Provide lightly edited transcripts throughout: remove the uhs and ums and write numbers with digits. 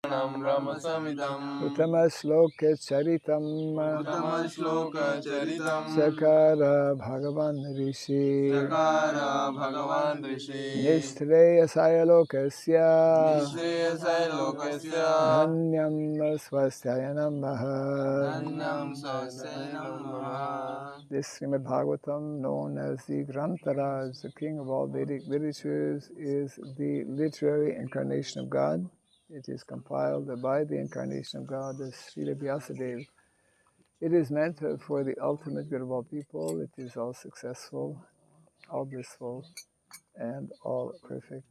Uttama Shloka Charitam Sakara Bhagavan Rishi Nishtraya Sayalokasya Dhanyam Swasthayanam Maha. This Srimad Bhagavatam, known as the Grantaraj, the king of all Vedic literatures, is the literary incarnation of God. It is compiled by the incarnation of God, as Srila Vyasadeva. It is meant for the ultimate good of all people. It is all successful, all blissful, and all perfect.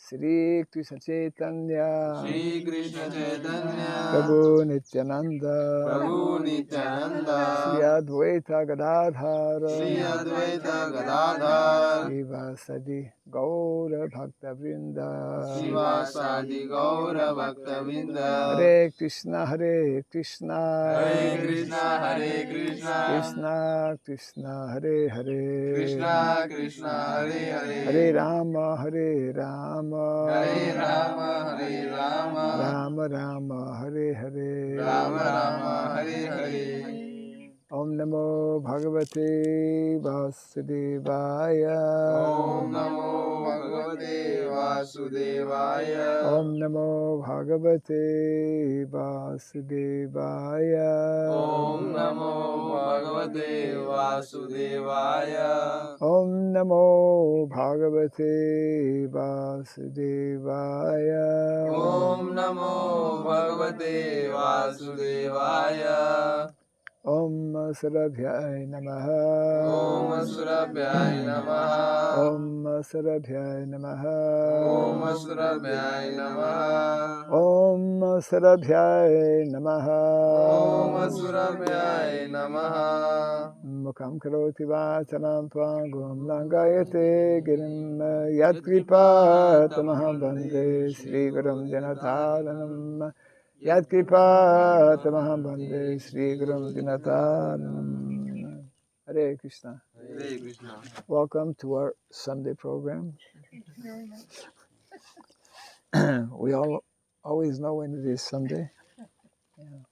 Sri Krishna Chaitanya Prabhu Nityananda Sri Advaita Gadadhara Srivasadi Gaura Bhakta Vrinda Hare Krishna Hare Krishna Krishna Krishna Hare Hare Hare Rama Hare Rama Rama Rama Hare Hare Om Namo Bhagavate Vasudevaya Om Namo Bhagavate Vasudevaya Om Namo Bhagavate Vasudevaya Om Sarabhyai Namaha Om Sarabhyai Namaha Om Sarabhyai Namaha Mukam Karoti Vachalam Tvangum Langayate Girim Yatkripa Tamaham Bande Sri Gurum Janataranam Yatkripa Tamaham Bande Sri Gurum Janataranam. Hare Krishna. Hare Krishna. Welcome to our Sunday program. Thank you very much. We all always know when it is Sunday. Yeah.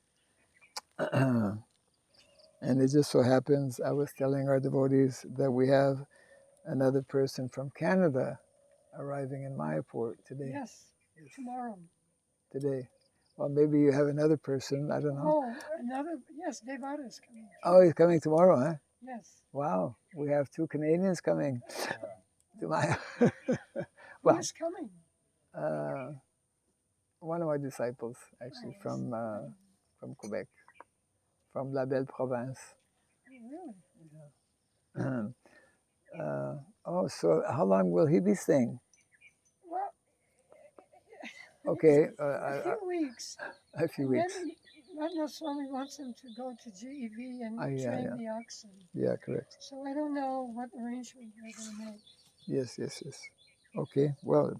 And it just so happens, I was telling our devotees that we have another person from Canada arriving in Mayapur today. Yes, tomorrow. Today. Well, maybe you have another person, I don't know. Oh, yes, Devada is coming. Oh, he's coming tomorrow, huh? Yes. Wow, we have 2 Canadians coming to Mayapur. Who is coming? One of my disciples, actually, from Quebec, from La Belle Province. Oh, really? So how long will he be staying? Well, okay. A few weeks. A few weeks. Radha Swami wants him to go to GEV and train the oxen. Yeah, correct. So I don't know what arrangement they're going to make. Yes. Okay, well,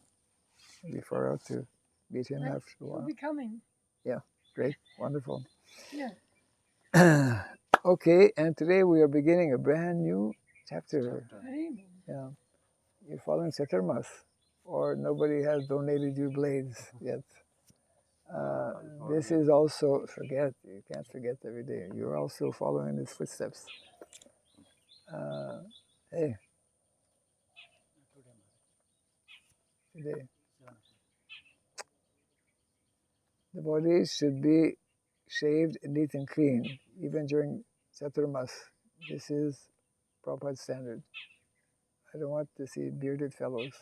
it'll be far out to meet him after a while. He'll be coming. Yeah, great, wonderful. Yeah. Okay, and today we are beginning a brand new chapter. Yeah, you're following Chaturmas, or nobody has donated you blades yet. This is also, you can't forget every day. You're also following his footsteps. Hey. Today. The body should be shaved, neat and clean, even during Chaturmas. This is Prabhupada's standard. I don't want to see bearded fellows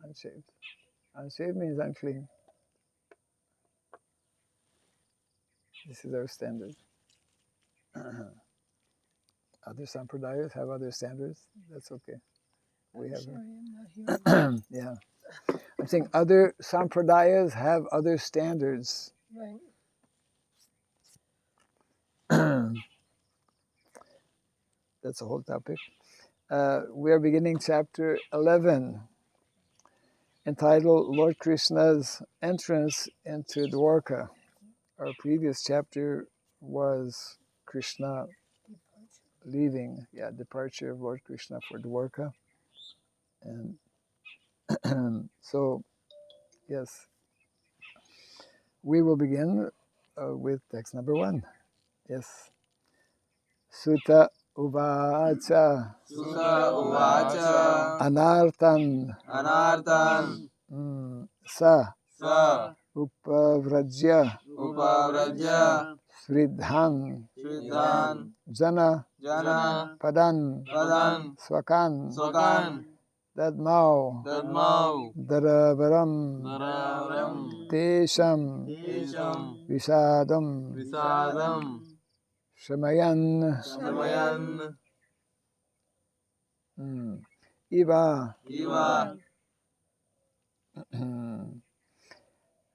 unshaved. Unshaved means unclean. This is our standard. Other sampradayas have other standards. That's okay. We have. Sorry, I'm not here. Yeah. I'm saying other sampradayas have other standards. Right. That's a whole topic. We are beginning chapter 11, entitled Lord Krishna's Entrance into Dwarka. Our previous chapter was Krishna leaving, departure of Lord Krishna for Dwarka. And so, yes, We will begin with text number 1. Yes. Sutta Uvacha. Sutta Uvacha. Anartan. Anartan. Sa. Sa. Upavrajya. Upavrajya. Sridham. Sridham. Jana. Jana. Padan. Padan. Swakan. Swakan. Dadmau. Dadmau. Daravaram. Dararam. Tesham. Tesham. Visadam. Visadam. Shamayan. Shamayan. Iva. Iva.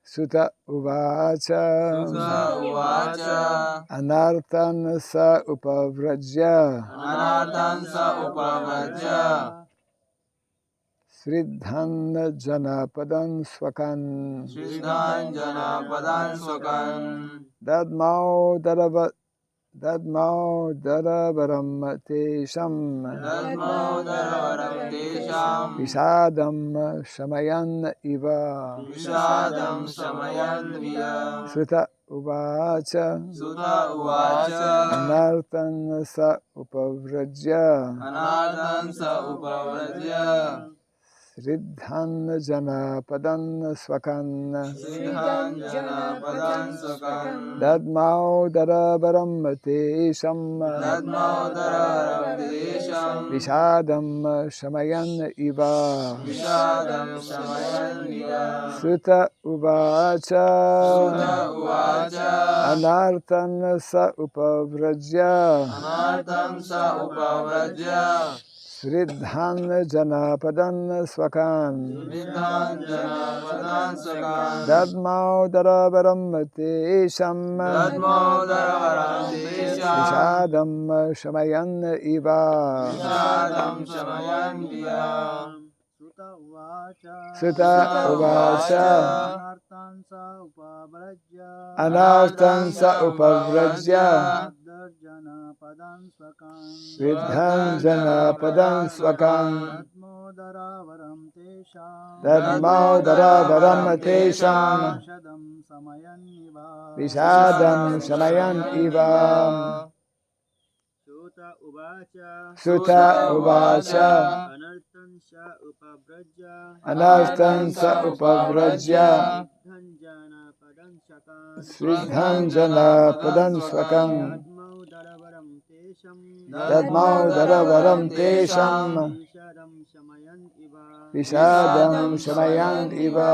Sutta Uvacha. Sutta Uvacha. Anartan sa upavrajya. Anartan sa upavrajya. Sridhan janapadan swakan. Sridham janapadan swakan. Dadmau daravaram tesham. Dadmau daravaram tesham. Visadam shamayan iva. Visadam shamayan viya. Sutta Uvacha. Sutta Uvacha. Anartan sa upavrajya. Anartan sa upavrajya. Sridhan janapadan swakan. Sridham janapadan swakan. Dadmau daravaram tesham. Dadmau daravaram tesham. Visadam shamayan iva. Visadam shamayan viya. Sutta Uvacha. Sutta Uvacha. Anartan sa upavrajya. Anartam sa upavrajya. Sridhan janapadan swakan. Sridham janapadan swakan. Dadmau daravaram tesham. Dadmau daravaram tesham. Visadam shamayan iva. Visadam shamayan viya. Sutta Uvacha. Anartan sa upavrajya. Anartan sa upavrajya. Sridhan janapadan swakan. Dadmodharavaram tesham. Dadmau daravaram tesham. Vishadam samayan iva. Visadam shamayan iva. Sutta Uvacha. Sutta Uvacha. Anartan sa upavrajya. Anartan sa upavrajya. Dhanjana padan sakan. Sridhan janapadan swakan. Dadmodharavaram tesham. Dadmau daravaram tesham. Vishadam samayan iva. Visadam shamayan iva.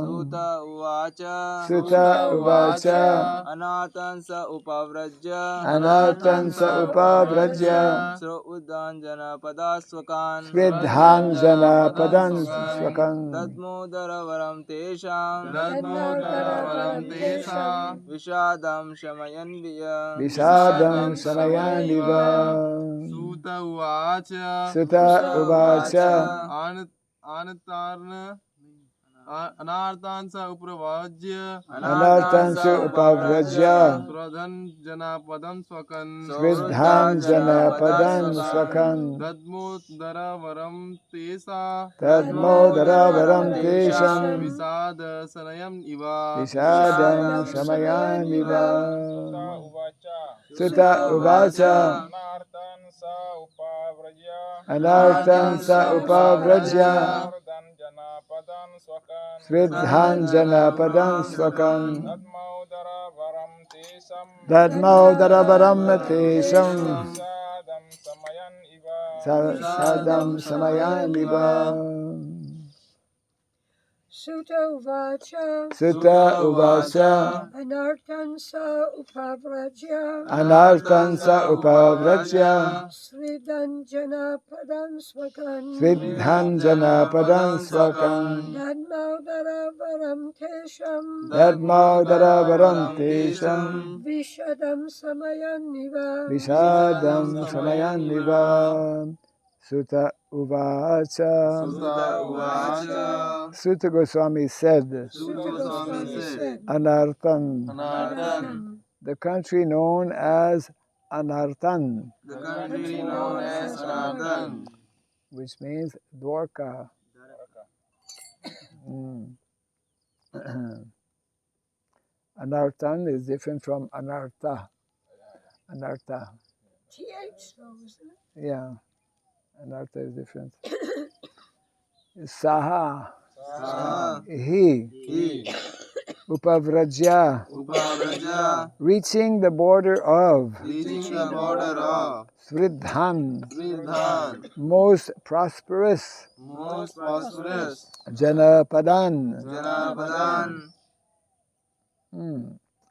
Sutta Uvacha. Sutta Uvacha. Anartan sa upavrajya. Anartan sa upavrajya. Sridham janapadan swakan. Sridhan janapadan swakan. Dadmau daravaram tesham. Dadmau daravaram tesham. Visadam shamayan viya. Visadam shamayan iva. Sutta Uvacha. Sutta Uvacha. Anartan sa upavrajya. Anartan sa upavrajya. Sridham janapadan swakan. Sridhan janapadan swakan. Dadmo daravaram tesa. Dadmo daravaram tesham. Visada sanayam iva. Visadam shamayan iva. Sutta Sutta Uvacha. Anartan sa upavrajya. Anartan sa upavrajya. Sridham janapadan swakan. Sridhan janapadan swakan. Dadmau daravaram tesham. Dadmau daravaram tesham. Sadam samayan iva. Sadam samayan iva. Sutta Uvacha. Sutta Uvacha. Anartan sa upavrajya. Anartan sa upavrajya. Sridham janapadan swakan. Sridhan janapadan swakan. Dadmau daravaram tesham. Dadmau daravaram tesham. Vishadam samayan niva. Visadam shamayan iva. Sutta Uvacha. Sutta Uvacha. Sutta Goswami said, Sutta Goswami said. Anartan, Anartan. the country known as Anartan, The country known as Anartan. which means Dwarka. Anartan is different from anartha. Anartha. TH though, isn't it? Yeah. Anartha is different. Saha. Saha. He. Upavrajya. Upavrajya. Reaching the border of. Reaching the border of. Sridham. Sridham. Most prosperous. Most prosperous. Janapadan. Janapadan.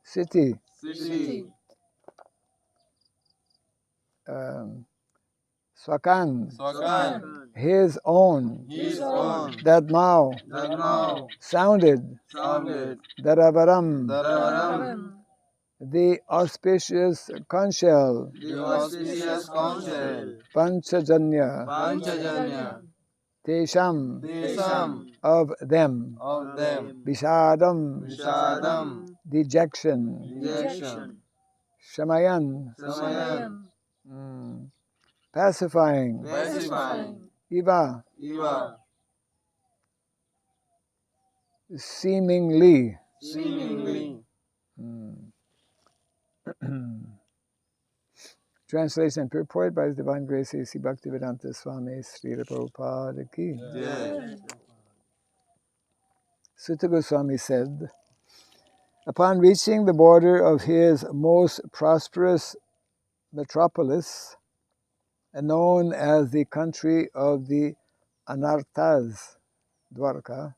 City. City. Swakan. Swakan. His own. His own. Dadmao. Dadmao. Sounded. Sounded. Daravaram. Dararam. The auspicious conch shell. The auspicious counsel. Panchajanya. Panchajanya. Tesham. Desam. Of them. Of them. Vishadam. Vishadam. Dejection. Dejection. Shamayan. Samayan. Pacifying. Pacifying. Iva. Eva. Seemingly. Seemingly. Translation and purport by His Divine Grace A.C. Bhaktivedanta Swami Srila Prabhupada Ki. Yes. Sutta Goswami said, upon reaching the border of his most prosperous metropolis, known as the country of the Anarthas, Dwarka,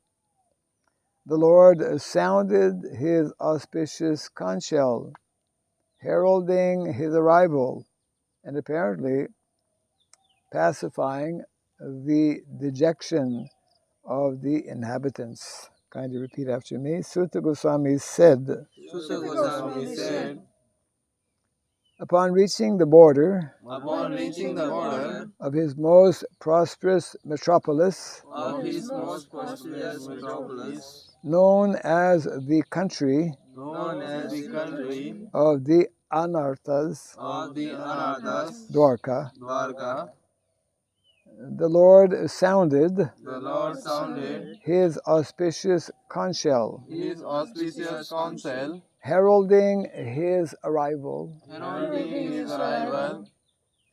the Lord sounded his auspicious conch shell, heralding his arrival and apparently pacifying the dejection of the inhabitants. Kindly repeat after me. Sutta Goswami said, Sutta Goswami said, upon reaching the border upon reaching the border of his most prosperous metropolis, of his most prosperous metropolis, known as the country known as the country of the Anarthas, of the Anarthas, Dwarka, Dwarka, the Lord sounded the Lord sounded his auspicious conch shell, his auspicious counsel, heralding his arrival heralding his arrival,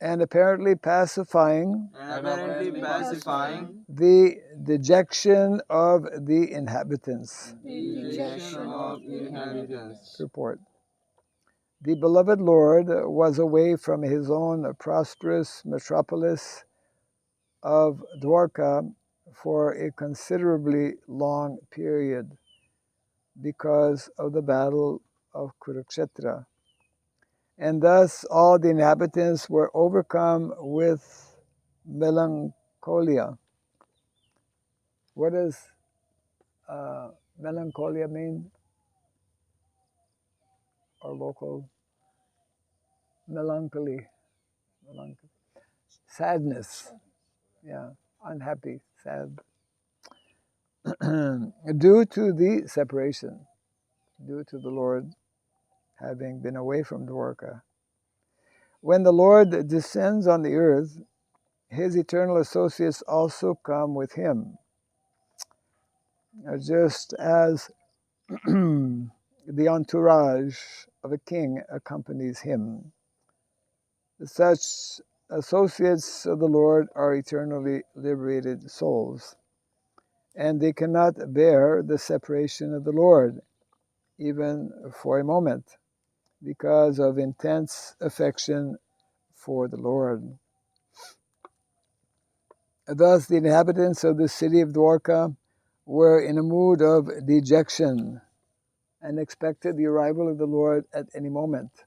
and apparently pacifying and apparently pacifying the dejection of the inhabitants. the dejection of the inhabitants. Purport. The beloved Lord was away from his own prosperous metropolis of Dwarka for a considerably long period because of the battle of Kurukshetra. And thus all the inhabitants were overcome with melancholia. What does melancholia mean? Or local? Melancholy. Sadness. Yeah, unhappy, sad. Due to the separation, due to the Lord having been away from Dwarka. When the Lord descends on the earth, his eternal associates also come with him, just as the entourage of a king accompanies him. Such associates of the Lord are eternally liberated souls, and they cannot bear the separation of the Lord, even for a moment, because of intense affection for the Lord. Thus, the inhabitants of the city of Dwarka were in a mood of dejection and expected the arrival of the Lord at any moment.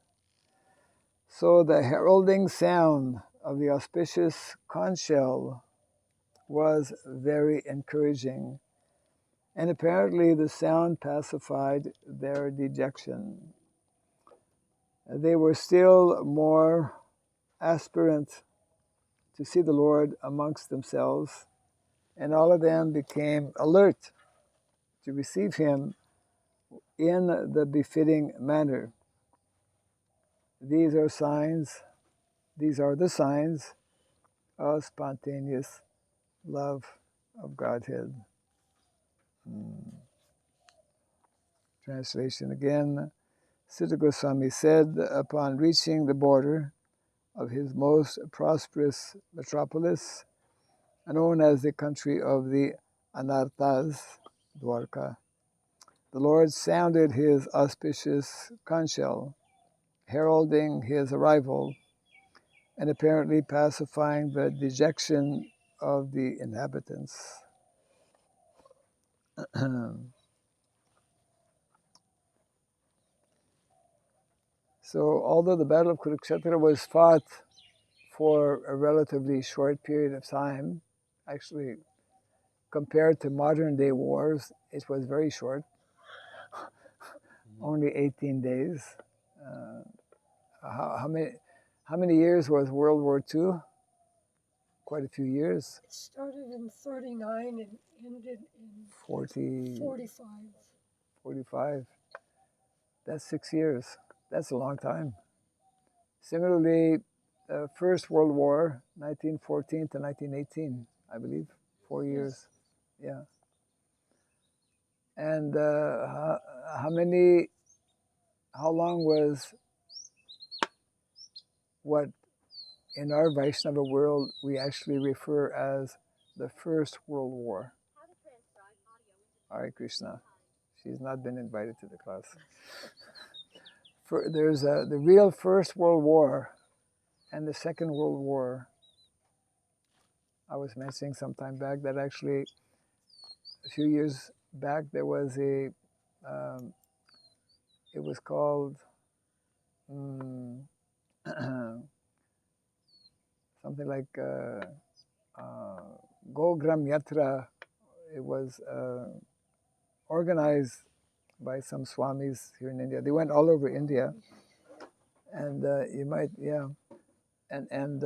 So the heralding sound of the auspicious conch shell was very encouraging, and apparently the sound pacified their dejection. They were still more aspirant to see the Lord amongst themselves, and all of them became alert to receive him in the befitting manner. These are the signs of spontaneous love of Godhead. Translation again. Sridham Goswami said, upon reaching the border of his most prosperous metropolis, known as the country of the Anarthas, Dwarka, the Lord sounded his auspicious conch shell, heralding his arrival and apparently pacifying the dejection of the inhabitants. So, although the Battle of Kurukshetra was fought for a relatively short period of time, actually, compared to modern day wars, it was very short, only 18 days. How many years was World War II? Quite a few years. It started in 39 and ended in 45. 45. That's 6 years. That's a long time. Similarly, First World War, 1914 to 1918, I believe, 4 years. Yeah. And how long was what in our Vaishnava world we actually refer as the First World War? Hare Krishna. She's not been invited to the class. There's the real First World War and the Second World War. I was mentioning some time back that actually a few years back there was it was called something like Gogram Yatra. It was organized by some swamis here in India. They went all over India, and you might, yeah, and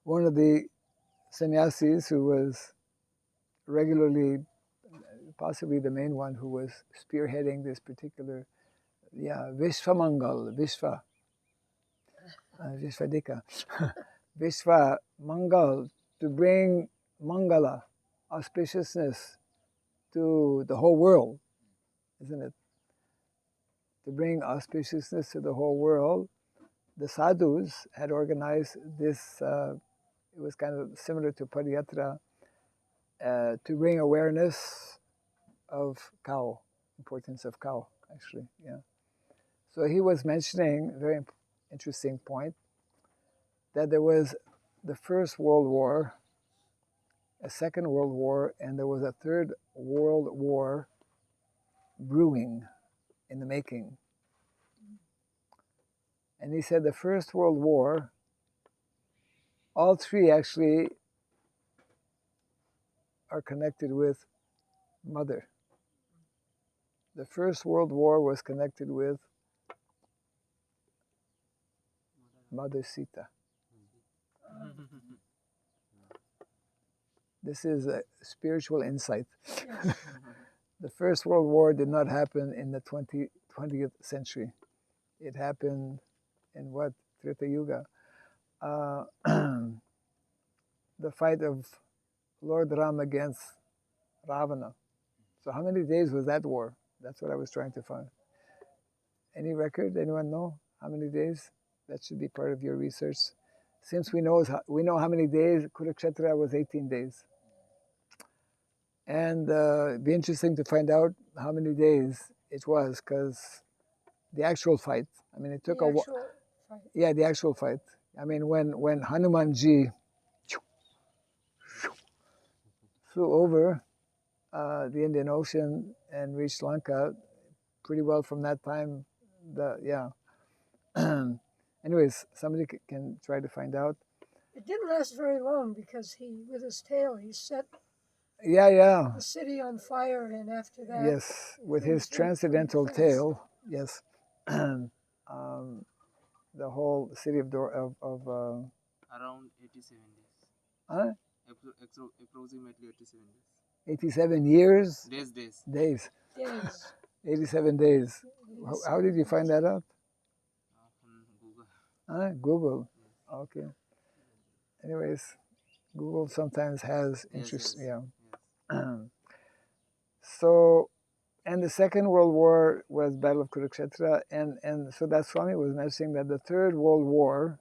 one of the sannyasis who was regularly, possibly the main one who was spearheading this particular, Vishvamangal, Vishvadika, Vishva Mangal, to bring Mangala, auspiciousness, to the whole world, isn't it? To bring auspiciousness to the whole world, the sadhus had organized this, it was kind of similar to Padayatra, to bring awareness of cow, importance of cow, actually, yeah. So he was mentioning, a very interesting point, that there was the First World War, a Second World War, and there was a Third World War brewing, in the making. And he said the First World War, all three actually are connected with Mother. The First World War was connected with Mother Sita. This is a spiritual insight. Yes. The First World War did not happen in the 20th century. It happened in what? Treta Yuga. The fight of Lord Ram against Ravana. So how many days was that war? That's what I was trying to find. Any record? Anyone know how many days? That should be part of your research. Since we know how many days, Kurukshetra was 18 days. And it'd be interesting to find out how many days it was, because the actual fight, I mean, it took a while. Yeah, the actual fight. I mean, when Hanumanji flew over the Indian Ocean and reached Lanka, pretty well from that time, anyways, somebody can try to find out. It didn't last very long because with his tail, he set the city on fire, and after that... Yes, with his transcendental tail, yes. The whole city of Around 87 days. Huh? Approximately 87 days. 87 years? Days. 87 days. How did you find that out? Google. Google. Okay. Anyways, Google sometimes has interest. Yes. Yeah. So, and the Second World War was Battle of Kurukshetra, and so that Swami was mentioning that the Third World War,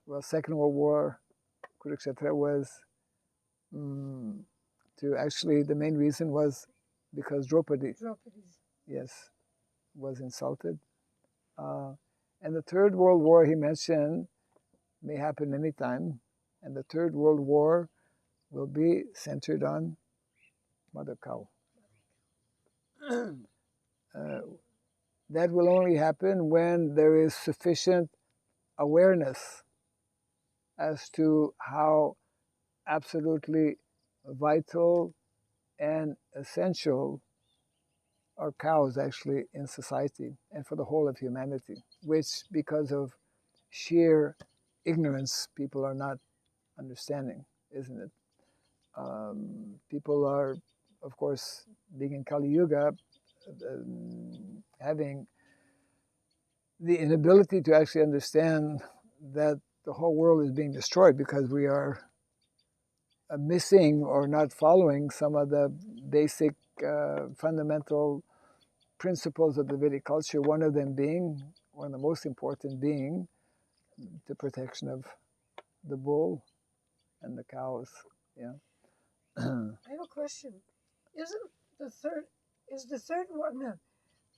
well, Second World War, Kurukshetra was to actually, the main reason was because Draupadi, yes, was insulted. And the Third World War he mentioned may happen anytime, and the Third World War will be centered on Mother Cow. That will only happen when there is sufficient awareness as to how absolutely vital and essential are cows actually in society and for the whole of humanity, which because of sheer ignorance people are not understanding, isn't it? People are, of course, being in Kali Yuga, having the inability to actually understand that the whole world is being destroyed because we are missing or not following some of the basic fundamental principles of the Vedic culture, one of them being, one of the most important being, the protection of the bull and the cows. Yeah. I have a question. Is the third one? No,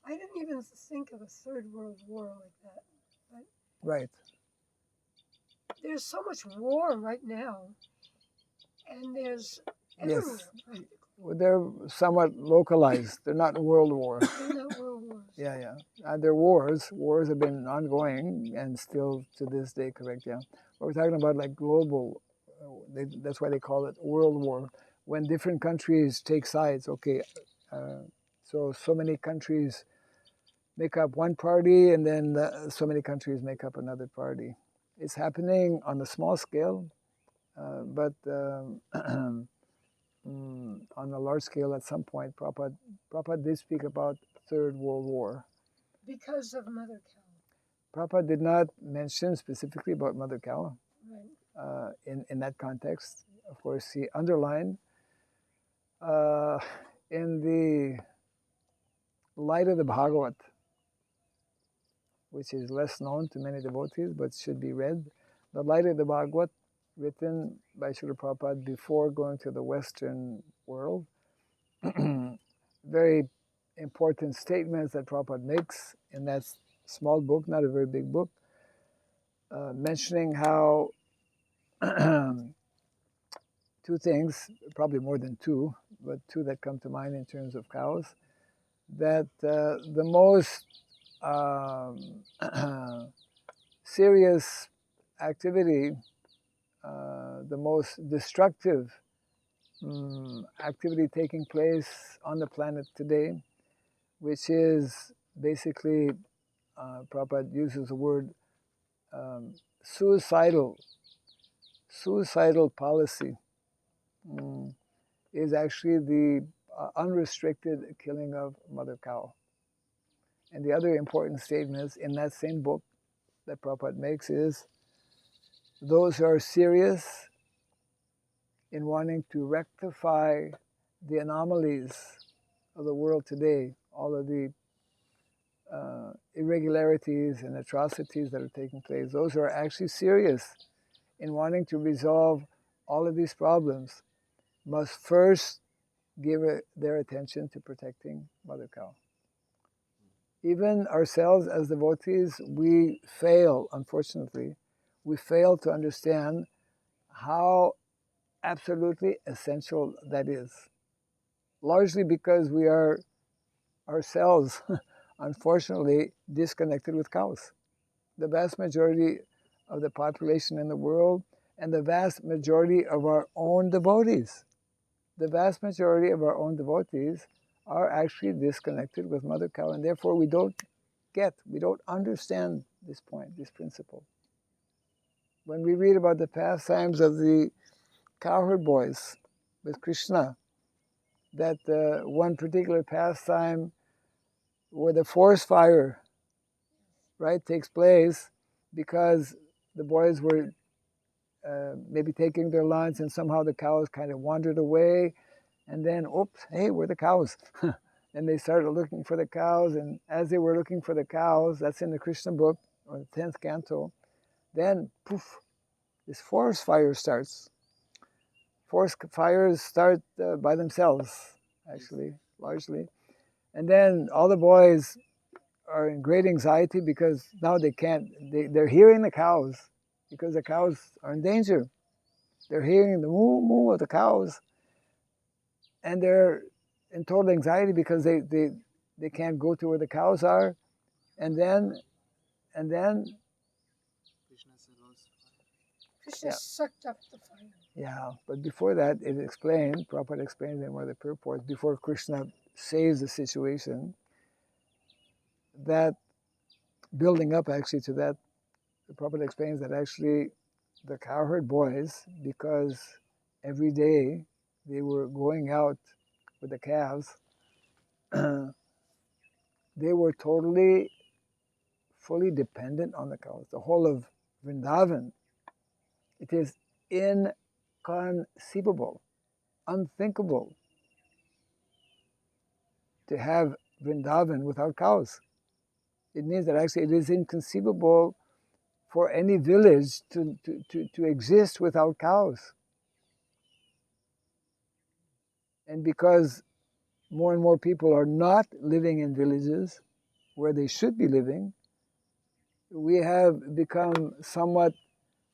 I didn't even think of a third world war like that. But right. There's so much war right now, and there's everywhere. Yes. Well, they're somewhat localized. They're not world war. They're not world wars. Yeah. They're wars. Wars have been ongoing and still to this day, correct? Yeah. But we're talking about like global. That's why they call it world war. When different countries take sides, okay, so many countries make up one party, and then so many countries make up another party. It's happening on a small scale, but on a large scale, at some point, Prabhupada did speak about Third World War. Because of Mother Cow. Prabhupada did not mention specifically about Mother Cow. Right. In that context. Of course, he underlined in the light of the Bhagavat, which is less known to many devotees but should be read, the light of the Bhagavat, written by Srila Prabhupada before going to the Western world. Very important statements that Prabhupada makes in that small book, not a very big book, mentioning how two things, probably more than two, but two that come to mind in terms of cows, that the most serious activity, the most destructive activity taking place on the planet today, which is basically, Prabhupada uses the word suicidal policy, is actually the unrestricted killing of Mother Cow. And the other important statements in that same book that Prabhupada makes is, those who are serious in wanting to rectify the anomalies of the world today, all of the irregularities and atrocities that are taking place, those who are actually serious in wanting to resolve all of these problems must first give their attention to protecting Mother Cow. Even ourselves as devotees, we fail, unfortunately, we fail to understand how absolutely essential that is. Largely because we are ourselves, unfortunately, disconnected with cows. The vast majority of the population in the world and the vast majority of our own devotees, are actually disconnected with Mother Cow, and therefore we don't understand this point, this principle. When we read about the pastimes of the cowherd boys with Krishna, that one particular pastime where the forest fire, right, takes place because the boys were maybe taking their lunch and somehow the cows kind of wandered away, And then, oops, hey, where are the cows? And they started looking for the cows. And as they were looking for the cows, that's in the Krishna book, or the 10th canto, then, poof, this forest fire starts. Forest fires start by themselves, actually, largely. And then all the boys are in great anxiety because now they can't, they're hearing the cows because the cows are in danger. They're hearing the moo moo of the cows, and they're in total anxiety because they can't go to where the cows are. And then Krishna Yeah. sucked up the fire. yeah, but before that, it explained, Prabhupada explained in one of the purports, before Krishna saves the situation, that building up actually to that, the Prabhupada explains that actually the cowherd boys, because every day they were going out with the calves, they were totally, fully dependent on the cows. The whole of Vrindavan, it is inconceivable, unthinkable to have Vrindavan without cows. It means that actually it is inconceivable for any village to exist without cows. And because more and more people are not living in villages where they should be living, we have become somewhat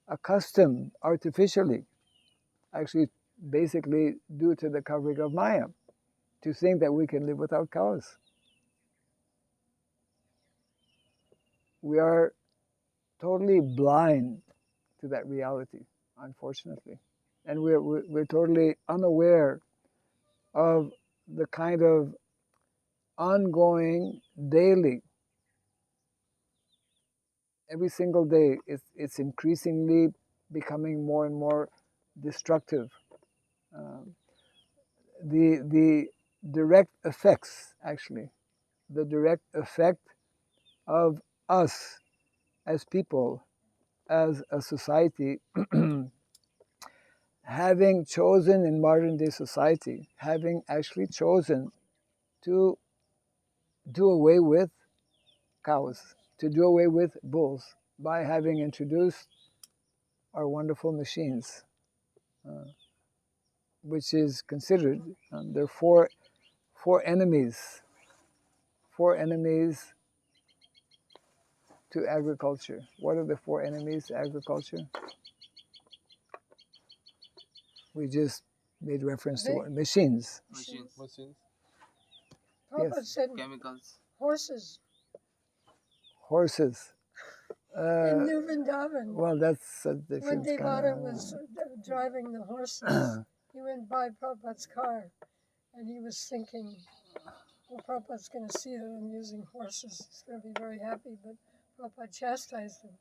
accustomed artificially, actually basically due to the covering of Maya, to think that we can live without cows. We are totally blind to that reality, unfortunately. And we're totally unaware of the kind of ongoing, daily, every single day, it's increasingly becoming more and more destructive. Um, the direct effects, actually, the direct effect of us as people, as a society, having chosen in modern day society, having actually chosen to do away with cows, to do away with bulls, by having introduced our wonderful machines, which is considered, there are four enemies to agriculture. What are the four enemies to agriculture? We just made reference to what? Machines. Machines. Prabhupada Yes. said Chemicals. horses Horses. in New Vrindavan. Well, that's a When different Devada kind was driving the horses, he went by Prabhupada's car, and he was thinking, well, Prabhupada's going to see that I'm using horses. He's going to be very happy, but Prabhupada chastised him.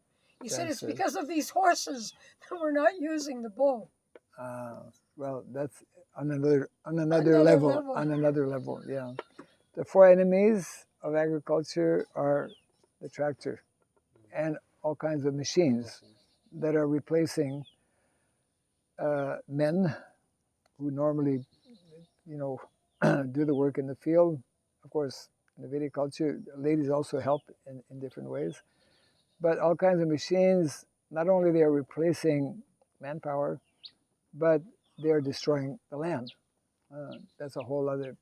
He said, it's Chastised. because of these horses that we're not using the bull. well, that's on another Another level. level. On another level, yeah. The four enemies of agriculture are the tractor and all kinds of machines that are replacing men who normally, do the work in the field. Of course, in the Vedic culture, ladies also help in different ways. But all kinds of machines, not only they are replacing manpower, but they are destroying the land. That's a whole other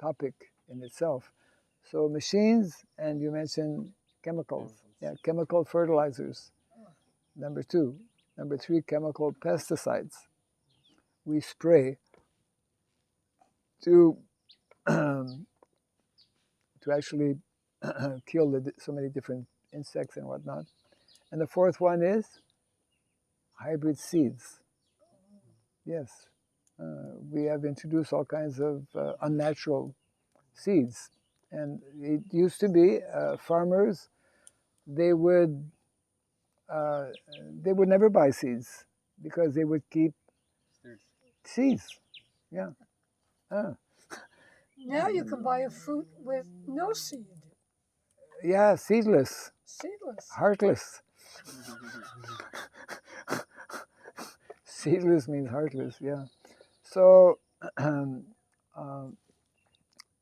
topic in itself. So machines, and you mentioned chemicals. Yeah, chemical fertilizers. Number two. Number three, chemical pesticides. We spray to actually kill so many different insects and whatnot. And the fourth one is hybrid seeds. Yes, we have introduced all kinds of unnatural seeds. And it used to be farmers, they would never buy seeds because they would keep seeds. Yeah. Now you can buy a fruit with no seed, Yeah, seedless, seedless. heartless. Seedless means heartless, yeah. So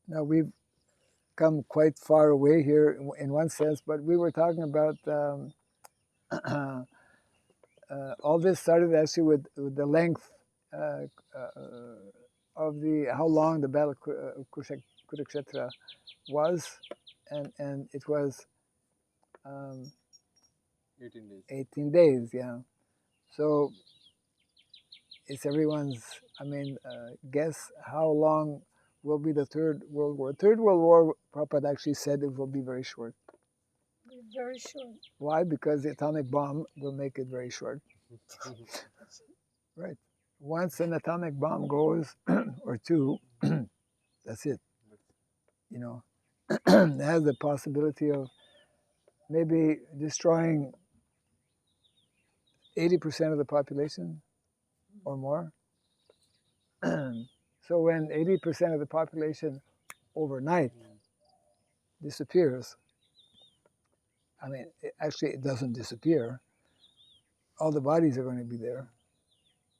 now we've come quite far away here in one sense, but we were talking about all this started actually with the length of the how long the battle of Kurukshetra was, and it was 18 days. 18 days, yeah. So it's everyone's, guess how long will be the Third World War. Third World War, Prabhupada actually said it will be very short. Very short. Why? Because the atomic bomb will make it very short. Right. Once an atomic bomb goes, or two, that's it. You know, it has the possibility of maybe destroying 80% of the population or more. So when 80% of the population overnight disappears, it doesn't disappear. All the bodies are going to be there,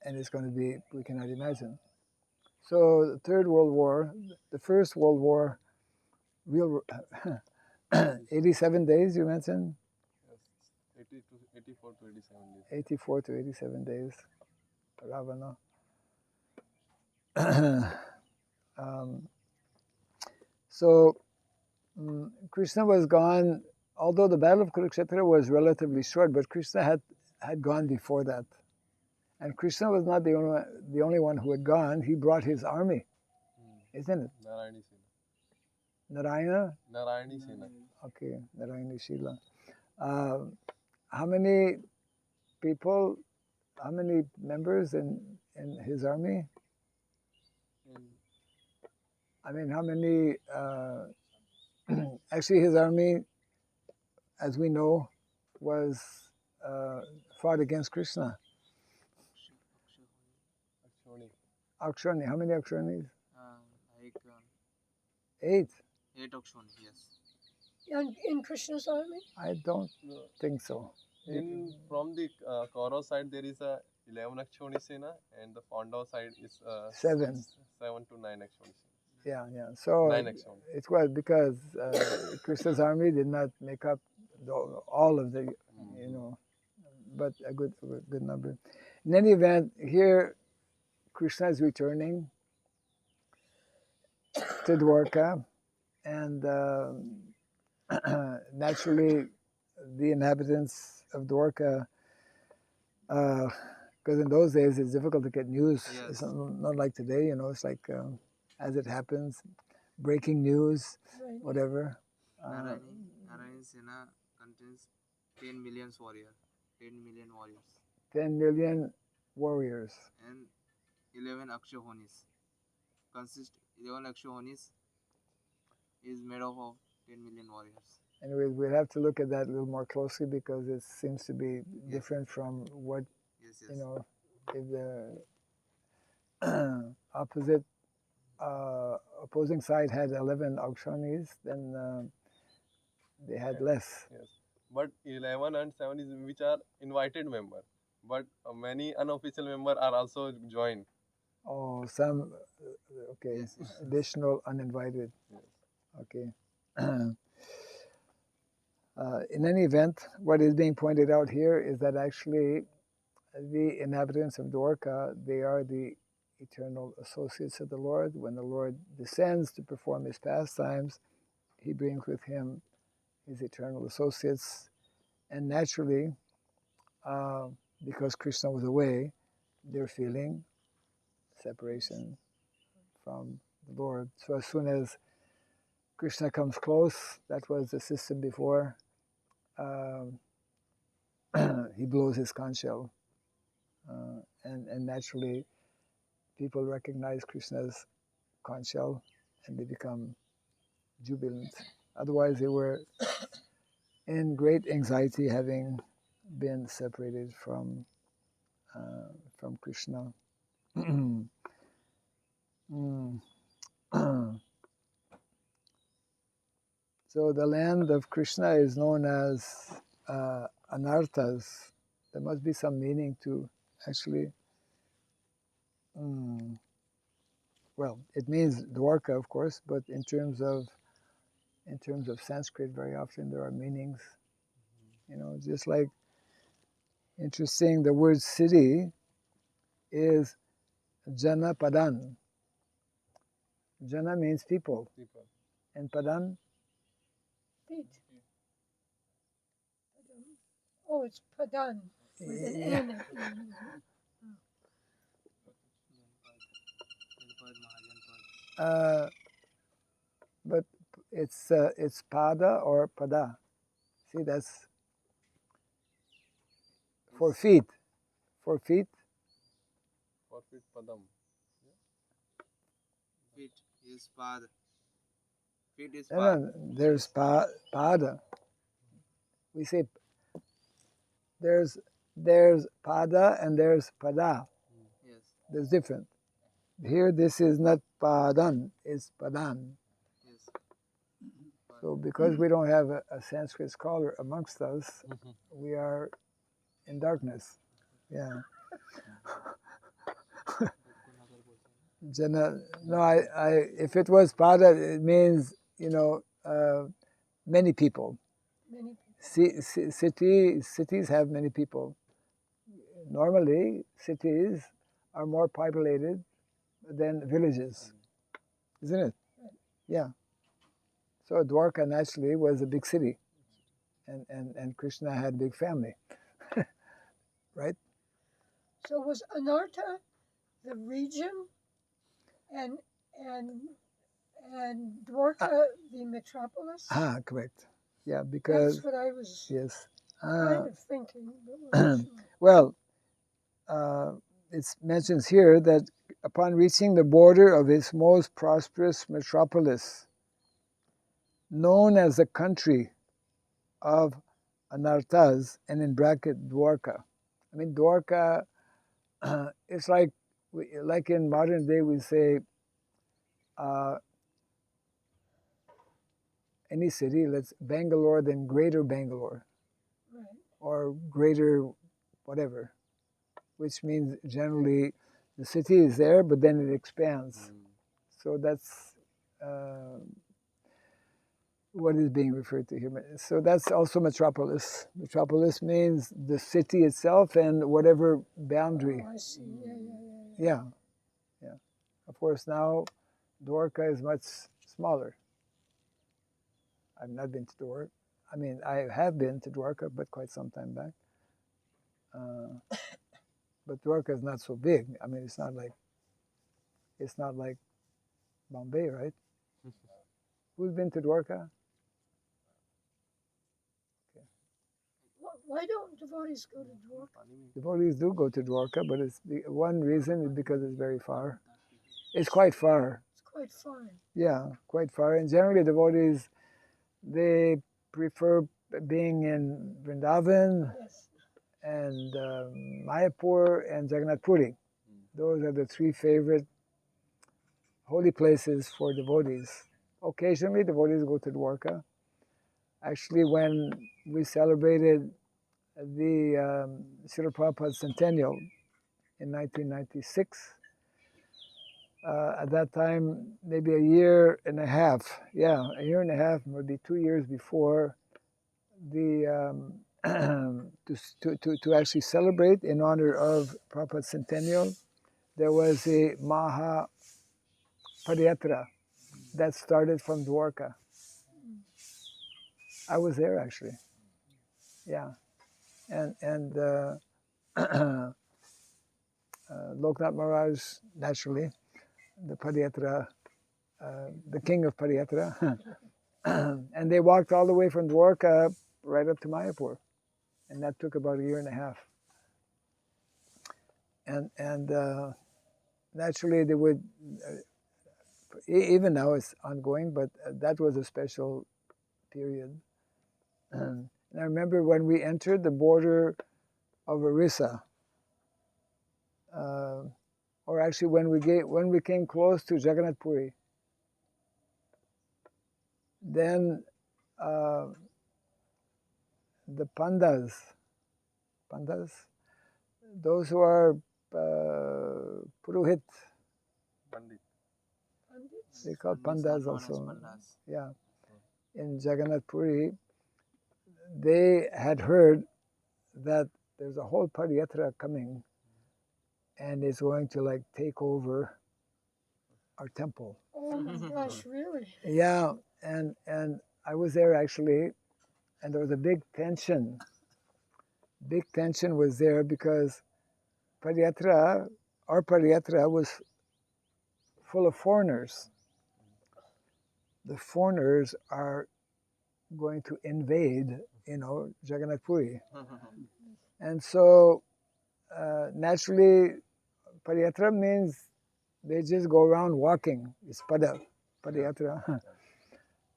and it's going to be, we cannot imagine. So the Third World War, the First World War, 87 days you mentioned? Yes. 84 to 87 days. 84 to 87 days, Ravana. So Krishna was gone, although the Battle of Kurukshetra was relatively short, but Krishna had gone before that. And Krishna was not the only one who had gone. He brought his army, isn't it? Narayani Sena. Narayana? Narayani Sena. Okay, Narayani Shila. How many people, how many members in his army? How many, actually his army, as we know, was fought against Krishna. Akshoni. How many Akshonis? Like 8. 8 Akshoni, yes. In Krishna's army? I don't think so. From the Kaurav side, there is a 11 Akshoni Sena, and the Pandav side is 7. 7 to 9 Akshoni Sena. Yeah. So 9 Akshoni. it was because Krishna's army did not make up all of the, but a good number. In any event, here Krishna is returning to Dwarka, and naturally the inhabitants of Dwarka, because in those days it's difficult to get news. Yes. It's not like today, it's like as it happens, breaking news, Right. whatever. Narayani Sena contains 10 million warriors. 10 million warriors. 10 million warriors. And 11 Akshahonis. 11 Akshahonis is made up of 10 million warriors. Anyways, we'll have to look at that a little more closely because it seems to be different from what, Yes. if the opposing side had 11 Akshanis, then they had less. Yes. But 11 and 7 is which are invited member. But many unofficial member are also joined. Oh, some, okay, Yes. additional uninvited. Yes. Okay. In any event, what is being pointed out here is that actually the inhabitants of Dwarka, they are the eternal associates of the Lord. When the Lord descends to perform his pastimes, he brings with him his eternal associates. And naturally, because Krishna was away, they're feeling separation from the Lord. So as soon as Krishna comes close, that was the system before, he blows his conch shell. And naturally, people recognize Krishna's conch shell and they become jubilant. Otherwise, they were in great anxiety having been separated from Krishna. So the land of Krishna is known as Anarthas. There must be some meaning to actually well, it means Dwarka, of course, but in terms of Sanskrit, very often there are meanings. Just like, interesting, the word city is Jana Padan. Jana means people, and Padan, Feet. Oh, it's Padan with an yeah. N at the end. But it's pada or pada. See, that's for feet. For feet, Forfeit padam. Feet is pad. Feet is no, pad. no, there's pada. We say there's pada and there's pada. Yes. There's different. Here, this is not padan, it's padan. Yes. So because we don't have a Sanskrit scholar amongst us, we are in darkness. Yeah. Jana, no, if it was pada, it means many people. Many people. Cities have many people. Normally, cities are more populated than villages, isn't it? Yeah. So Dwarka naturally was a big city, and Krishna had a big family, right? So was Anartha the region, and Dwarka the metropolis? Correct. Yeah, because That's what I was yes. kind of thinking, but wasn't sure. Well, it mentions here that upon reaching the border of his most prosperous metropolis, known as the country of Anarthas, and in bracket Dwarka. I mean, Dwarka, it's like in modern day we say any city, let's Bangalore, then Greater Bangalore, Right. or Greater whatever, which means generally the city is there, but then it expands. So that's what is being referred to here. So that's also metropolis. Metropolis means the city itself and whatever boundary. Oh, I see. Yeah. Of course, now Dwarka is much smaller. I've not been to Dwarka. I mean, I have been to Dwarka, but quite some time back. But Dwarka is not so big. I mean, it's not like Bombay, right? Who's been to Dwarka? Why don't devotees go to Dwarka? Devotees do go to Dwarka, but it's one reason is because it's very far. It's quite far. It's quite far. Yeah, quite far. And generally, devotees, they prefer being in Vrindavan, Yes. and Mayapur and Jagannath Puri. Those are the three favorite holy places for devotees. Occasionally, devotees go to Dwarka. Actually, when we celebrated the Srila Prabhupada centennial in 1996, at that time, maybe a year and a half, maybe 2 years before the to actually celebrate in honor of Prabhupada's centennial, there was a Maha Padayatra that started from Dwarka. I was there actually. Yeah, and Loknath Maharaj, naturally, the Padayatra, the king of Padayatra, and they walked all the way from Dwarka right up to Mayapur, and that took about a year and a half. And naturally, they would. Even now it's ongoing, but that was a special period. And I remember when we entered the border of Orissa, or actually when we came close to Jagannath Puri, then the pandas, those who are purohit, Pandit. They call Pandits are pandas known as also. pandas. Yeah. In Jagannath Puri, they had heard that there's a whole Padayatra coming and it's going to like take over our temple. Oh my gosh, really? Yeah, and I was there actually, and there was a big tension. Big tension was there because Padayatra, our Padayatra was full of foreigners. The foreigners are going to invade, Jagannath Puri. And so naturally, Padayatra means they just go around walking. It's Padayatra.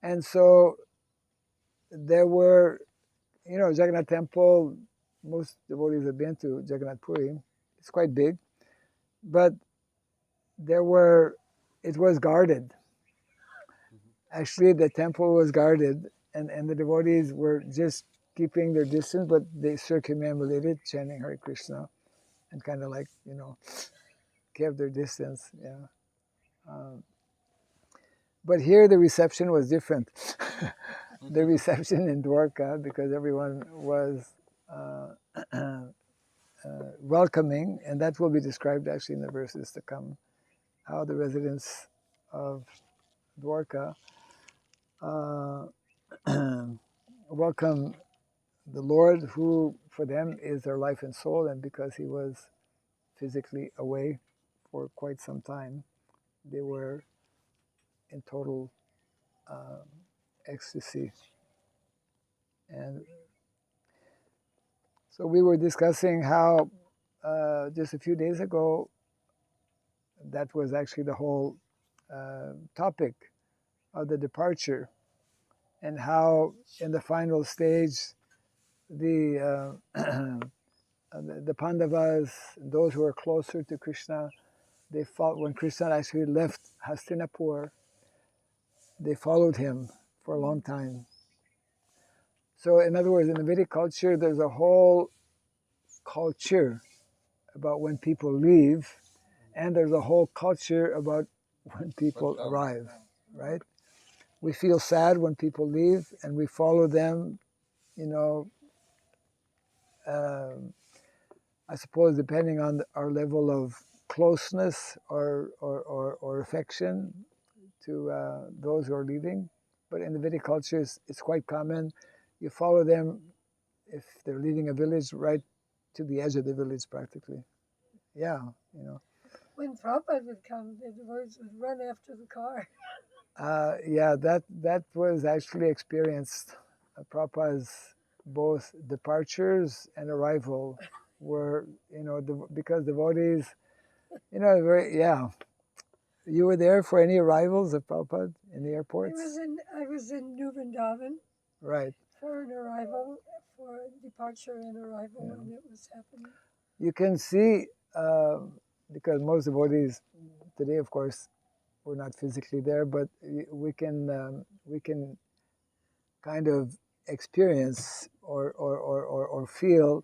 And so there were, Jagannath Temple, most devotees have been to Jagannath Puri. It's quite big. But it was guarded. Actually, the temple was guarded, and the devotees were just keeping their distance, but they circumambulated, chanting Hare Krishna, and kind of like, kept their distance. Yeah. But here the reception was different. The reception in Dwarka, because everyone was welcoming, and that will be described actually in the verses to come, how the residents of Dwarka welcome the Lord, who for them is their life and soul, and because he was physically away for quite some time, they were in total ecstasy. And so we were discussing how just a few days ago, that was actually the whole topic of the departure, and how in the final stage, the the Pandavas, those who were closer to Krishna, they fought when Krishna actually left Hastinapur. They followed him for a long time. So, in other words, in the Vedic culture, there's a whole culture about when people leave, and there's a whole culture about when people arrive, right? We feel sad when people leave, and we follow them, I suppose depending on our level of closeness or affection to those who are leaving. But in the Vedic cultures, it's quite common. You follow them if they're leaving a village right to the edge of the village practically. Yeah, When Prabhupada would come, the devotees would run after the car. Yeah, that was actually experienced. Prabhupada's both departures and arrival were, because devotees, yeah. You were there for any arrivals of Prabhupada in the airports? I was in New Vrindavan. Right. For an arrival, for departure and arrival, when it was happening. You can see, because most devotees today, of course, we're not physically there, but we can kind of experience or feel.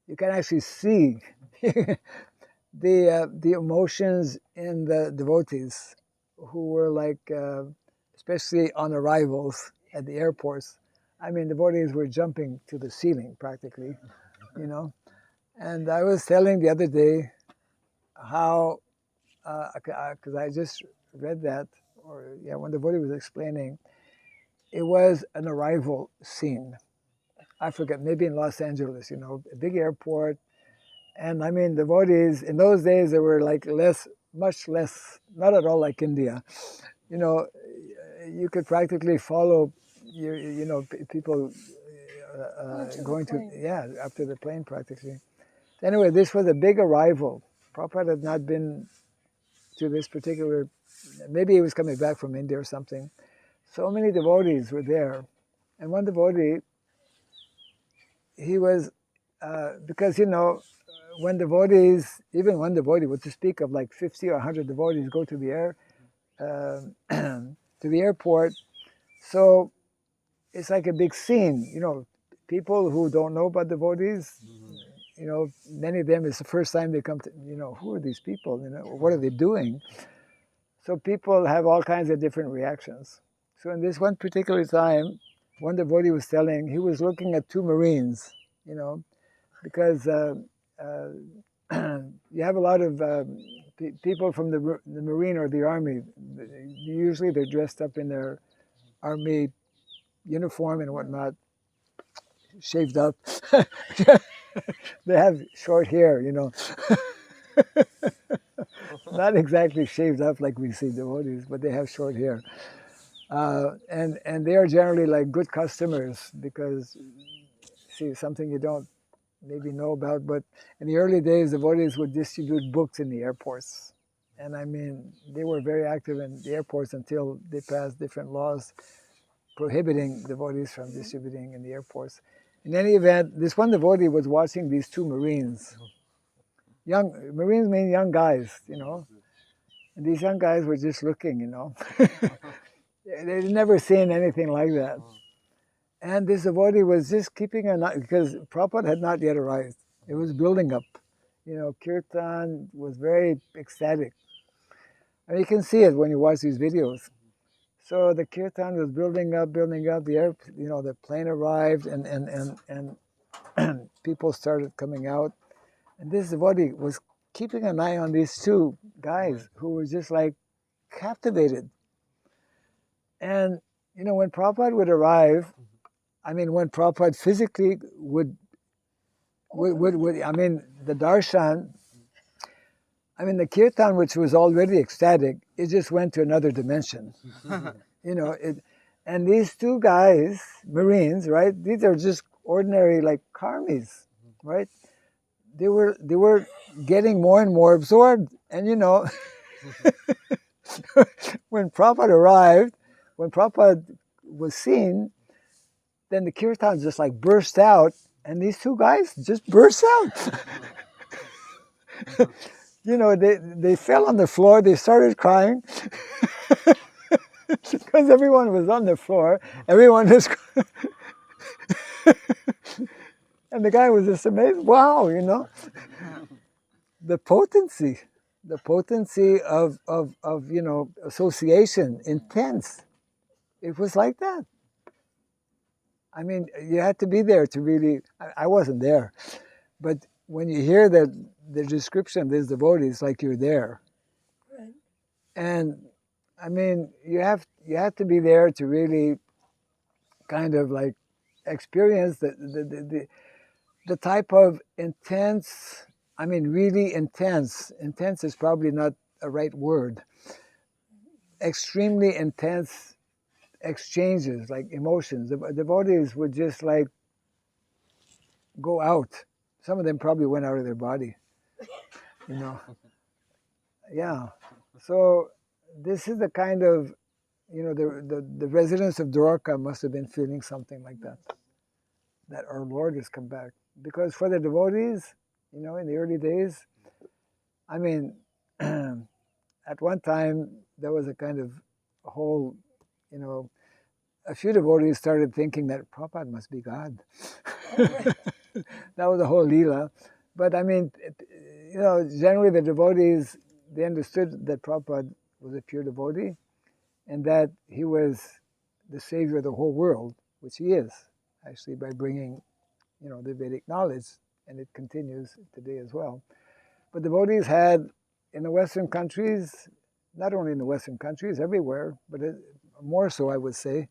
You can actually see the emotions in the devotees who were like, especially on arrivals at the airports. I mean, devotees were jumping to the ceiling practically, And I was telling the other day how, because I just read that, when the devotee was explaining, it was an arrival scene. I forget, maybe in Los Angeles, a big airport. And I mean, devotees, in those days, there were like much less, not at all like India. You could practically follow, people going to, after the plane practically. Anyway, this was a big arrival. Prabhupada had not been to this particular, maybe he was coming back from India or something. So many devotees were there. And one devotee, he was, because, when devotees, even one devotee, what to speak of like 50 or 100 devotees go to the to the airport. So it's like a big scene, people who don't know about devotees, many of them, it's the first time they come to, who are these people, what are they doing? So people have all kinds of different reactions. So in this one particular time, one devotee was telling, he was looking at two Marines, because you have a lot of people from the Marine or the Army. Usually they're dressed up in their Army uniform and whatnot, shaved up. They have short hair, Not exactly shaved up like we see devotees, but they have short hair. And they are generally like good customers because, see, something you don't maybe know about, but in the early days, devotees would distribute books in the airports. And I mean, they were very active in the airports until they passed different laws prohibiting devotees from distributing in the airports. In any event, this one devotee was watching these two Marines. Marines mean young guys, And these young guys were just looking, They'd never seen anything like that. And this devotee was just keeping an eye, because Prabhupada had not yet arrived. It was building up. Kirtan was very ecstatic. And you can see it when you watch these videos. So the kirtan was building up. The plane arrived, and people started coming out. And this devotee was keeping an eye on these two guys who were just like captivated. And when Prabhupada would arrive, when Prabhupada physically would the darshan, the kirtan, which was already ecstatic, it just went to another dimension. And these two guys, Marines, right? These are just ordinary like karmis, right? They were getting more and more absorbed. And when Prabhupada arrived, when Prabhupada was seen, then the kirtan just like burst out, and these two guys just burst out. They fell on the floor, they started crying. Because everyone was on the floor, everyone just and the guy was just amazed. Wow, the potency of association, intense. It was like that. You had to be there to really. I wasn't there, but when you hear the description of these devotees, like you're there, Right. and you have to be there to really kind of like experience the type of intense. Really intense. Intense is probably not a right word. Extremely intense exchanges, like emotions. The devotees would just like go out. Some of them probably went out of their body, Yeah. So this is the kind of, the residents of Dwarka must have been feeling something like that our Lord has come back. Because for the devotees, in the early days, at one time there was a kind of a whole, a few devotees started thinking that Prabhupada must be God. That was the whole Leela. But generally the devotees, they understood that Prabhupada was a pure devotee and that he was the savior of the whole world, which he is, actually, by bringing, the Vedic knowledge, and it continues today as well. But devotees had, in the Western countries, not only in the Western countries, everywhere, but more so, I would say,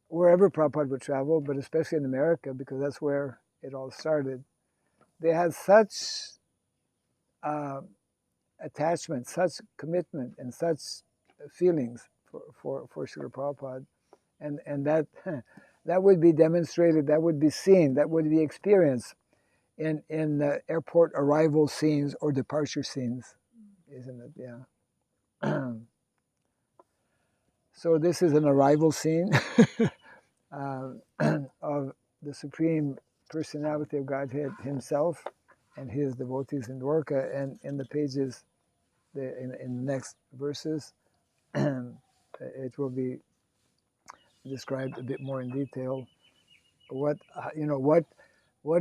wherever Prabhupada would travel, but especially in America, because that's where it all started. They had such attachment, such commitment, and such feelings for Srila Prabhupada, and that would be demonstrated, that would be seen, that would be experienced in the airport arrival scenes or departure scenes, isn't it? Yeah. So this is an arrival scene of the Supreme Personality of Godhead himself and his devotees in Dwarka, and in the pages, in the next verses, it will be described a bit more in detail. What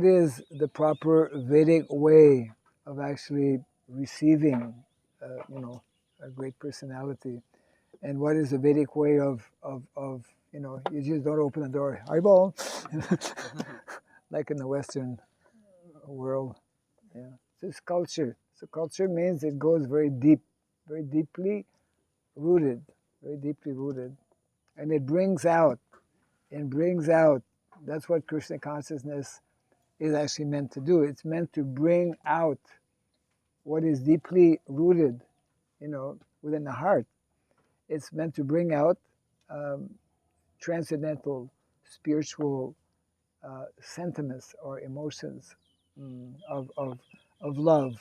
is the proper Vedic way of actually receiving a great personality. And what is the Vedic way of you just don't open the door, eyeball, like in the Western world. Yeah, so it's culture. So culture means it goes very deep, very deeply rooted, and it brings out. That's what Krishna consciousness is actually meant to do. It's meant to bring out what is deeply rooted, within the heart. It's meant to bring out transcendental, spiritual sentiments or emotions of love,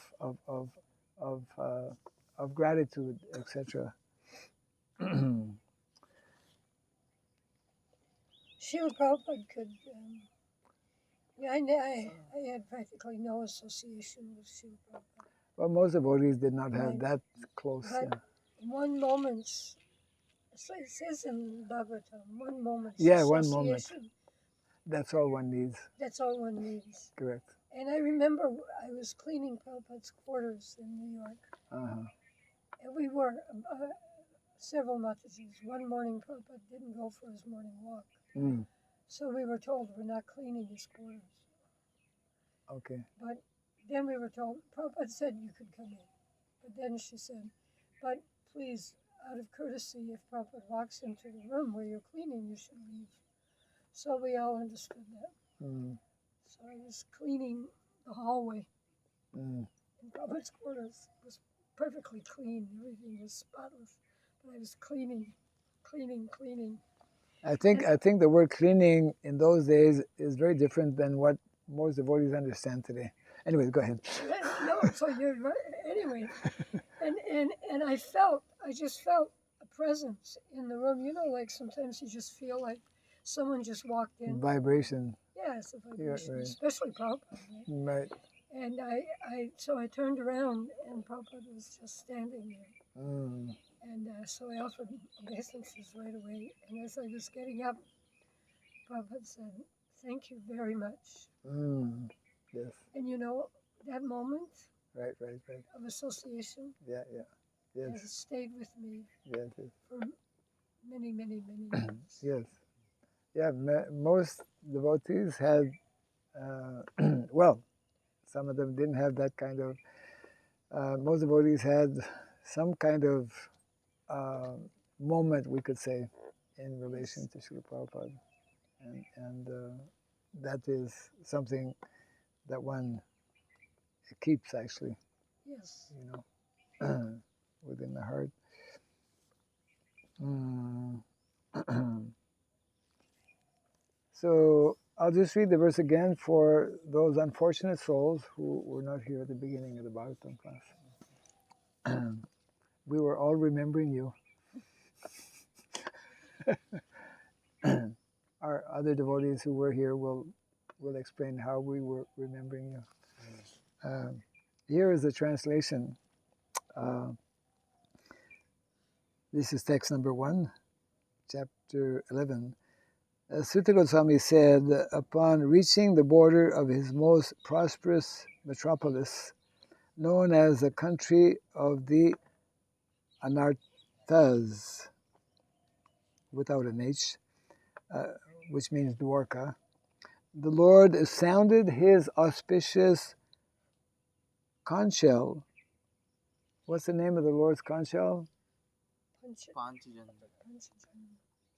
of gratitude, etc. Srila Prabhupada could. I had practically no association with Srila Prabhupada. Well, most devotees did not have Right. that close. But one moment's, it says in Bhagavatam, one moment's One moment. association. That's all one needs. That's all one needs. Correct. And I remember I was cleaning Prabhupada's quarters in New York. Uh-huh. And we were several Matajis. One morning, Prabhupada didn't go for his morning walk. Mm. So we were told we're not cleaning his quarters. Okay. But then we were told, Prabhupada said you could come in. But then she said, but please, out of courtesy, if Prabhupada walks into the room where you're cleaning, you should leave. So we all understood that. Mm. So I was cleaning the hallway. Mm. And Prabhupada's quarters was perfectly clean. Everything was spotless. But I was cleaning. I think the word cleaning in those days is very different than what most devotees understand today. Anyways, go ahead. No, so you're right. Anyway, and I just felt a presence in the room. Like sometimes you just feel like someone just walked in. Vibration. Yeah, it's a vibration, right. especially Prabhupada. Right. And so I turned around and Prabhupada was just standing there. Mm. And so I offered obeisances right away. And as I was getting up, Prabhupada said, "Thank you very much." Mm. Yes. And that moment Right. of association Yeah. Yes. has stayed with me Yes. for many, many, many years. Yes. Yeah. Most devotees had, well, some of them didn't have that kind of. Most devotees had some kind of moment, we could say, in relation to Srila Prabhupada, and that is something that one keeps actually, Yes. within the heart. So I'll just read the verse again for those unfortunate souls who were not here at the beginning of the Bhagavatam class. We were all remembering you. Our other devotees who were here will explain how we were remembering you. Here is the translation. This is text number 1, chapter 11. Sutta Goswami said, upon reaching the border of his most prosperous metropolis, known as the country of the Anarthas, without an H, which means Dwarka, the Lord sounded his auspicious conch shell. What's the name of the Lord's conch shell?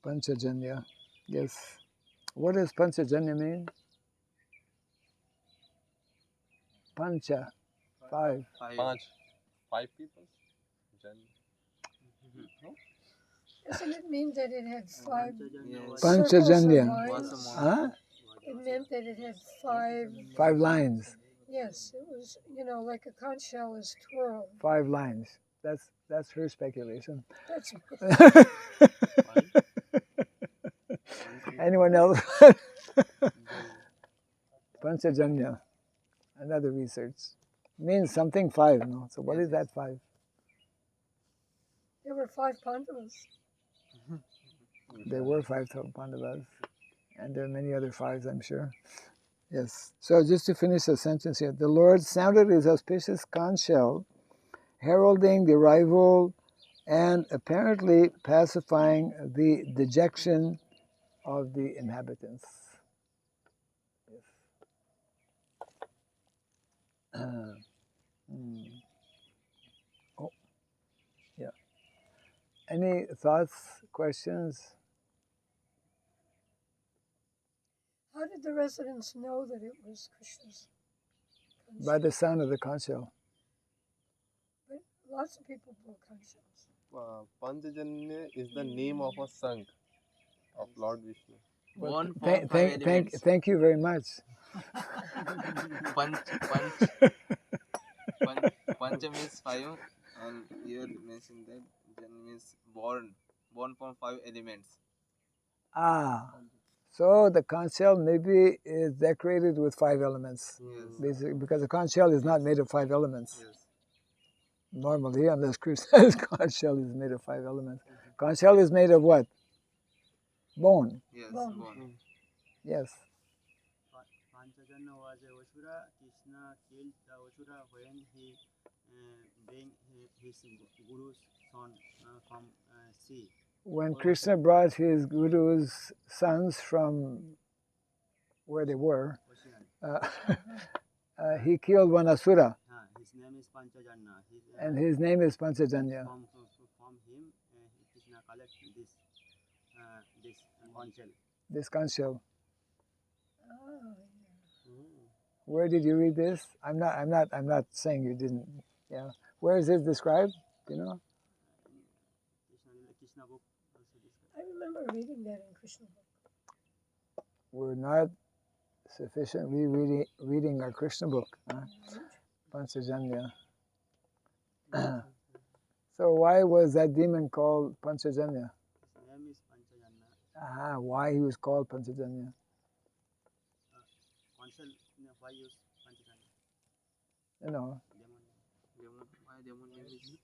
Panchajanya. Yes. What does Panchajanya mean? Pancha. 5. Five people? Doesn't it mean that it had 5 Yes. Panchajanya. lines? Huh? It meant that it had 5. 5 lines. Yes, it was, like a conch shell is twirled. 5 lines. That's her speculation. That's Anyone else? Panchajanya. Another research. Means something 5, no? So what is that 5? There were 5 Pandavas. There were 5 Pandavas. And there are many other 5s, I'm sure. Yes. So just to finish the sentence here. The Lord sounded his auspicious conch shell heralding the arrival and apparently pacifying the dejection of the inhabitants. Yes. Oh, yeah. Any thoughts, questions? How did the residents know that it was Krishna's conch By the shell? sound of the conch shell. But lots of people blow conch shells. Panchajanya is the name of a son of Lord Vishnu. One from five elements. Thank you very much. Pancha means five, and here mentioned that Jan means born from five elements. Ah, so the conch shell maybe is decorated with 5 elements. Yes. Basically, because the conch shell is not made of 5 elements. Yes. Normally, unless Krishna's conch shell is made of 5 elements. Conch shell is made of what? Bone. Yes. Bone. Born. Yes. Panchajanna was a Asura. Krishna killed the Asura when he bring his guru's son from sea. When Krishna brought his guru's sons from where they were, he killed one asura, His name is Panchajanna. and his name is Panchajanya. From him, Krishna collect this conch shell. This conch shell. Oh, Where did you read this? I'm not saying you didn't. Yeah. Where is it described? You know? Krishna book also described. I remember reading that in Krishna book. We're not sufficiently reading our Krishna book, huh? Panchajanya. So why was that demon called Panchajanya? His name is Panchajanna. Why he was called Panchajanya? Conch shell, why use Panchajanna? You know, Demon name is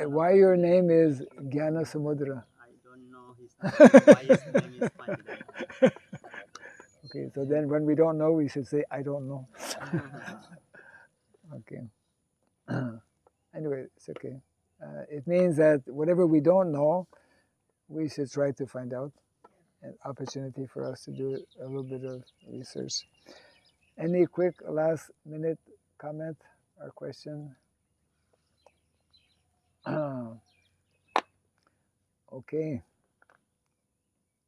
why your name is Jnana Samudra? I don't know his name. Why his name is Panchajanna? Okay, so then when we don't know, we should say, I don't know. Okay. Anyway, it's okay. It means that whatever we don't know, we should try to find out. An opportunity for us to do a little bit of research. Any quick last minute comment or question? Okay.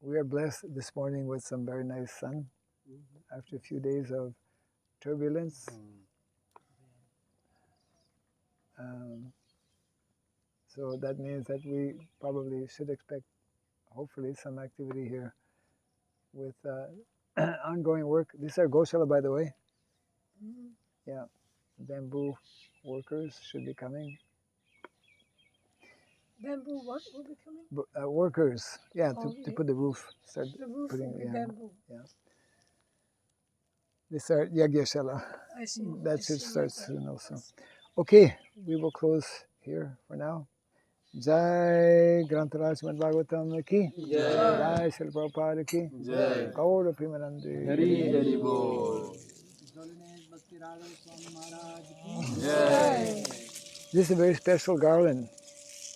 We are blessed this morning with some very nice sun after a few days of turbulence. So that means that we probably should expect, hopefully, some activity here with ongoing work. These are Goshala, by the way. Mm-hmm. Yeah, bamboo workers should be coming. Bamboo what will be coming? Workers, yeah, Oh, to put the roof. Start The roof putting, will be yeah, bamboo. yeah. These are Yagyashala. I see. That I should see. start soon also. Okay, we will close here for now. Jai Grantaraj Srimad Bhagavatam ki. Jai Srila Prabhupada ki. Jai. Gaura Premanande. Hari Bol. This is a very special garland.